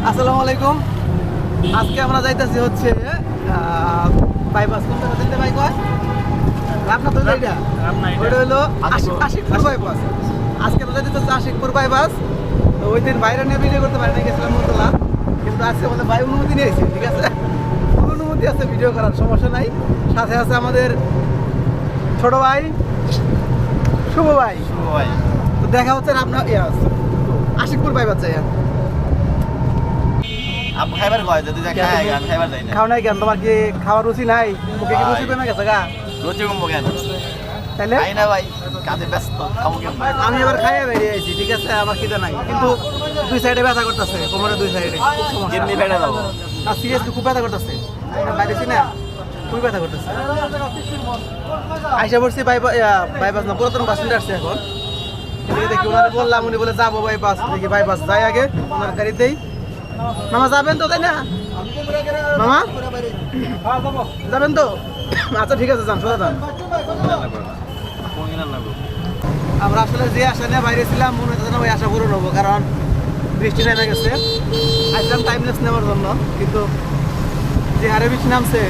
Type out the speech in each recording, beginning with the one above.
আসসালামু আলাইকুম। আজকে আমরা যাইতেছি হচ্ছে বাইপাস। কোনটা দিতে ভাই কয় রামনা তো এইটা ওইটা হলো আশিকপুর বাইপাস। আজকে আমরা যাইতেছি আশিকপুর বাইপাস। তো ওই দিন বাইরে নিয়ে ভিডিও করতে পারি না, গেছিলাম মতলা, কিন্তু আজকে আমাদের ভাই অনুমতি নিয়েছি, ঠিক আছে, ফুল অনুমতি আছে ভিডিও করার, সমস্যা নাই। সাথে আছে আমাদের ছোট ভাই শুভ ভাই। তো দেখা হচ্ছে রামনা আশিকপুর বাইপাস যাই। খাও নাই কেন? তোমার কি খাওয়ার রুচি নাই? মুখে কি রুচি কমে গেছে গা? তাইলে আমি এবার খাইয়ে বেরিয়ে আইছি, ঠিক আছে, আমার খিদে নাই, কিন্তু দুই সাইডে ব্যথা করতেছে, কোমরের দুই সাইডে আর সিরিয়াসলি খুব ব্যথা করতেছে, বাইরেছি না, খুবই ব্যথা করতেছে। আইসা পড়ছি বাইপাস না, পুরাতন বাস স্ট্যান্ডে আসছে এখন। দেখি ওনারে বললাম, উনি বলে যাবো বাইপাস, দেখি বাইপাস যাই আগে ওনার গাড়িতেই। মামা যাবেন তো, তাই না মামা? যাবেন তো? আচ্ছা ঠিক আছে, যান, সোজা যান। আমরা আসলে যে আশা নিয়ে বাইরে ছিলাম, মনে হচ্ছে না ওই আশা পূরণ হবো, কারণ বৃষ্টি নেমে গেছে। আসলাম টাইমলেস নেওয়ার জন্য, কিন্তু যে হারে বৃষ্টি নামছে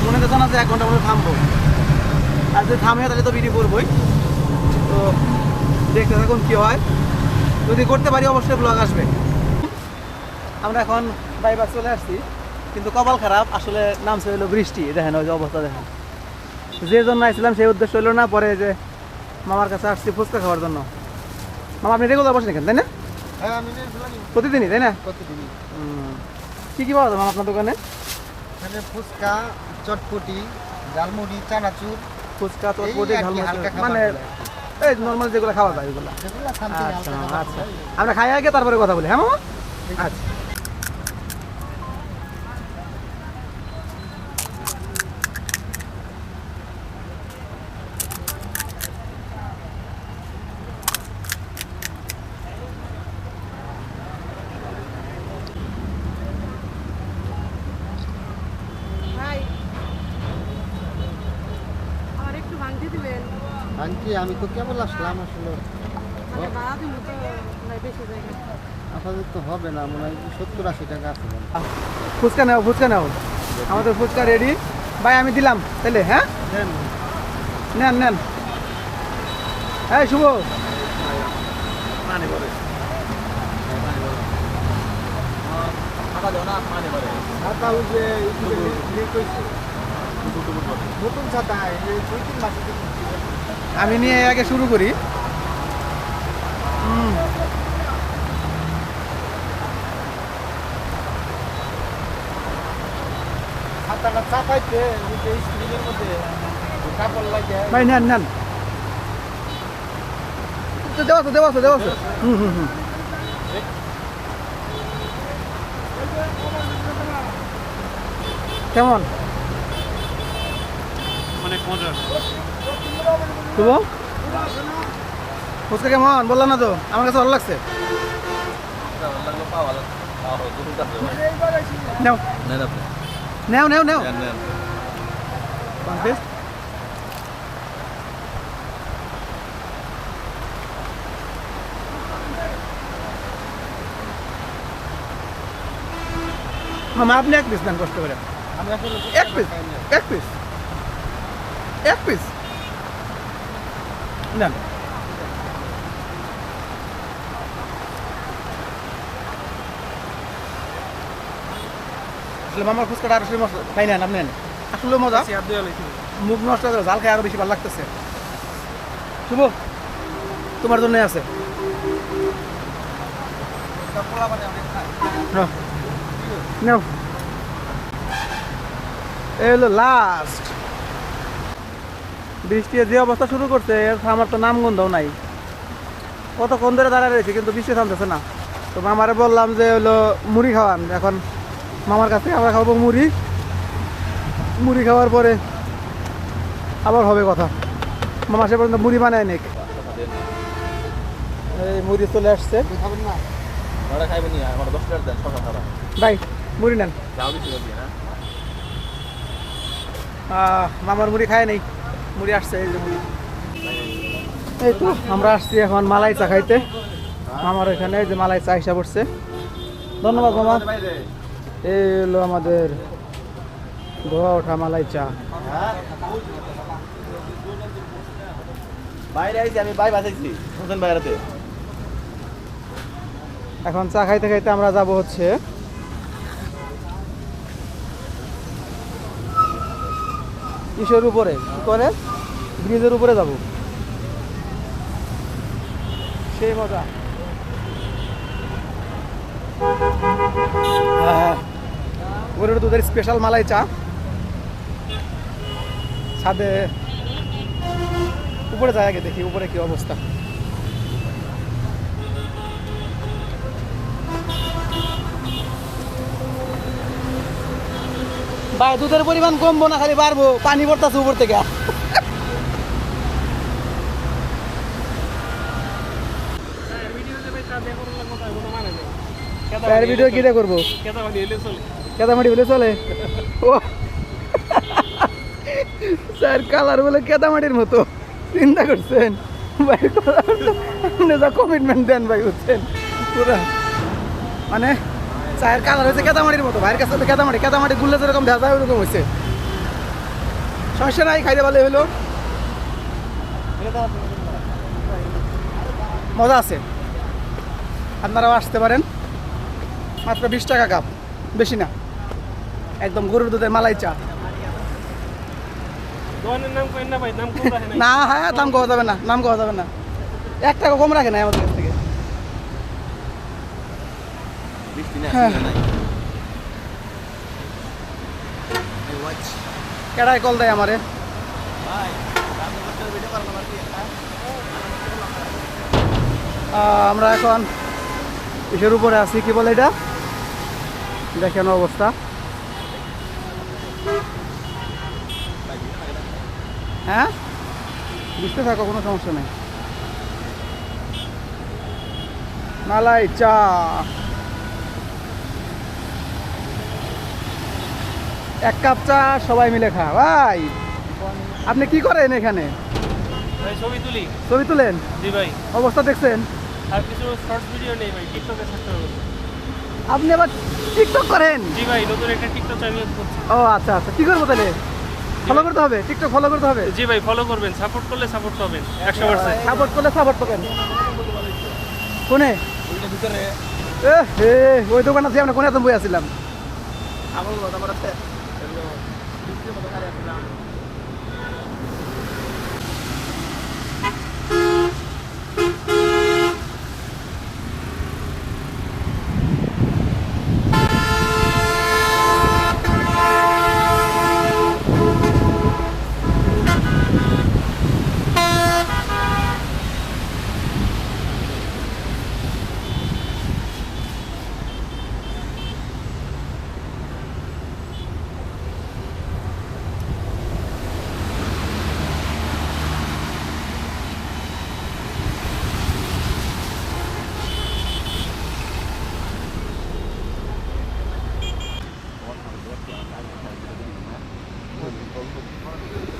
মনে হচ্ছে না যে 1 ঘন্টা মধ্যে থামবো। আর যদি থামে তাহলে তো বিড়ি করবোই। তো দেখতে থাকুন কি হয়, যদি করতে পারি অবশ্যই ব্লগ আসবে। আমরা এখন বাইপাস চলে আসছি, কিন্তু কপাল খারাপ, আসলে নামছে হইলো বৃষ্টি। দেখেন ওই যে অবস্থা, দেখেন। যে জন্য আসছিলাম সেই উদ্দেশ্য হইলো না, পরে যে মামার কাছে আসছি ফুচকা খাওয়ার জন্য। মামা আপনি রেগুলার বসেন এখানে, তাই না? প্রতিদিনই, তাই না? প্রতিদিনই। কি কি পাওয়া যায় মামা আপনার দোকানে? এখানে ফুচকা, চটপটি, ঝালমুড়ি, চানাচুর, ফুচকা, চটপটি, এই আর কি ঝালমুড়ি, হালকা খাবার মানে গুলো। এই নর্মাল যেগুলো খাওয়া যায় ওইগুলো। যেগুলো something আচ্ছা হালকা খাবার আচ্ছা, গুলো। আমরা খাই আগে তারপরে কথা বলি, হ্যাঁ মামা? আচ্ছা। ভাই আমার একটু ভাঙতে দিবেন, আন্টি আমি তো কেবল আসলাম আসলে, মানে ভাড়া দিব তো নাই বেশি জায়গা। আপাতত হবে না, মনে হয় 70-80 টাকা আছে মনে হয়। ফুচকা নাও, ফুচকা নাও, আমাদের ফুচকা রেডি ভাই, আমি দিলাম তাহলে। হ্যাঁ নেন নেন। এই শুভ, ছাতা ওই যে লিক হয়েছে, নতুন ছাতা, এই 2-3 মাস থেকে আমি নিয়ে আগে শুরু করি। ছাতাটা চাপাইতে ওই যে স্ক্রিনের মধ্যে কাপড় লাগে। ভাই নেন নেন, দেওয়া তো দেওয়া তো দেওয়া তো। কেমন অনেক মজা। শুভ, ফুচকা কেমন বললাম না তো, আমার কাছে ভালো লাগছে। নাও নাও নাও নাও। One মামা আপনি এক পিস দেন কষ্ট করে। আমি আসলে এক পিস, এক পিস, এক পিস নেন। আসলে মামার ফুচকাটা আরো সেই মজা, তাই নেন আপনি নেন, আসলে মজা। মুখ নষ্ট হয়ে যাবে, ঝাল খাই আরো বেশি ভালো লাগতেছে। শুভ তোমার জন্যই আছে। নাও, এই হলো লাস্ট। বৃষ্টি যে অবস্থা শুরু করছে, আমার তো নাম গন্ধও নাই, কতক্ষণ ধরে দাঁড়ায় রয়েছে, কিন্তু বৃষ্টি থামতেছে না। তো মামারে বললাম যে হলো মুড়ি খাওয়ান, এখন মামার কাছে আমরা খাবো মুড়ি। মুড়ি খাওয়ার পরে আবার হবে কথা। মামা সে পর্যন্ত মুড়ি বানায় নিক। এই মুড়ি চলে আসছে খাবেন না। ভাই, মুড়ি নেন। মামার মুড়ি খায় নেই, মুড়ি আসছে, এই যে মুড়ি। এই তো আমরা আসছি এখন মালাই চা খাইতে। মামার এখানে যে মালাই চা হিসাব পড়ছে, ধন্যবাদ মামা। এই হলো আমাদের ধোয়া ওঠা মালাই চা। বাইরে আইছি আমি, ভাই বাজাইছি হোসেন বাইরেতে। এখন চা খাইতে খাইতে আমরা যাব হচ্ছে ইসের উপরে, কি করে ব্রিজের উপরে যাব, সেই মজা। গরুর দুধের স্পেশাল মালাই চা, ছাদে উপরে যায় আগে দেখি উপরে কি অবস্থা। ভাই দুধের পরিমাণ কমবো না, খালি বাড়বো, পানি পড়তেছে উপর থেকে। ভিডিও কিটা করবো, কেদামাটি বলে চলে। ও স্যার কালার বলে কেদামাটির মতো, চিন্তা করছেন ভাই, যা কমিটমেন্ট দেন ভাই, বুঝছেন পুরা মানে চায়ের কালার হয়েছে কেদামাটির মতো। ভাইয়ের কাছে কেদামাটি, কেদামাটি গুললে যেরকম দেখা যায় ওরকম হয়েছে। সমস্যা নাই, খাইতে ভালো হলো, মজা আছে। আপনারাও আসতে পারেন, মাত্র 20 টাকা কাপ, বেশি না, একদম গরুর দুধের মালাই চা। না হ্যাঁ, দাম কমা যাবে না, নাম কমা যাবে না, 1 টাকা কম রাখে না আমাদের কাছ থেকে। কেডাই কল দেয় আমারে। আমরা এখন ইসের উপরে আছি, কি বলে এটা, দেখেন অবস্থা। হ্যাঁ বুঝতে থাকো, কোনো সমস্যা নেই। মালাই চা, এক কাপ চা সবাই মিলে খা। ভাই আপনি কি করেন এখানে? ছবি তুলি। ছবি তুলেন? জি ভাই। অবস্থা দেখছেন? আর কিছু শর্টস ভিডিও নেই ভাই, টিকটকে ছাড়তে হবে। আপনি আবার টিকটক করেন? জি ভাই, নতুন একটা টিকটক চ্যানেল করছি। ও আচ্ছা আচ্ছা, কি করবো তাহলে? ফলো করতে হবে, টিকটক ফলো করতে হবে? জি ভাই, ফলো করবেন, সাপোর্ট করলে সাপোর্ট পাবেন 100%। সাপোর্ট করলে সাপোর্ট পাবেন। কোনে? ওই দোকান আছে, আমরা কোনে এত বই আসছিলাম।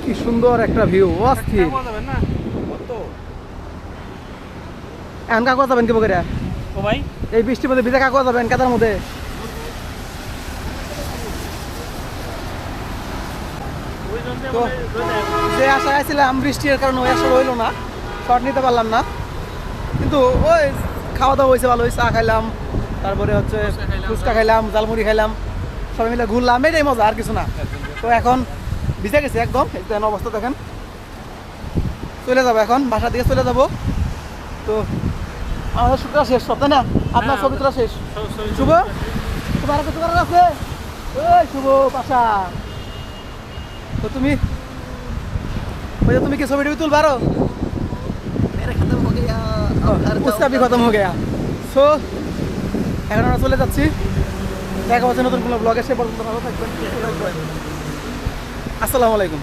কি সুন্দর একটা ভিউ, অস্থির। যাবেন না এখন কাকুয়া যাবেন কি বকেরা? ও ভাই, এই বৃষ্টির মধ্যে ভিজা কাকুয়া যাবেন কাদার মধ্যে? ওই জন্য তো যে আশা আইছিলাম বৃষ্টির কারণে ওই আশা রইলো না, শর্ট নিতে পারলাম না। কিন্তু ওই খাওয়া দাওয়া হয়েছে ভালো, চা খাইলাম, তারপরে হচ্ছে ফুচকা খাইলাম, জালমুড়ি খাইলাম, সবাই মিলে ঘুরলাম, এটাই মজা, আর কিছু না। তো এখন ভিজে গেছে একদম, দেখেন অবস্থা, দেখেন চলে যাবো এখন, বাসার দিকে চলে যাবো। তো আমাদের শুটটা শেষ সব, তাই না? আপনার ছবি তোলা শেষ। শুভ, তোমার কিছু করার আছে? ওই শুভ পাশা, তো তুমি ওই যে তুমি কি ছবি টবি তুলবা আরো? उसका भी खत्म हो गया। সো এখন আমরা চলে যাচ্ছি, দেখা হচ্ছে নতুন কোনো ব্লগে। সে পর্যন্ত ভালো থাকবেন, আসসালামু আলাইকুম।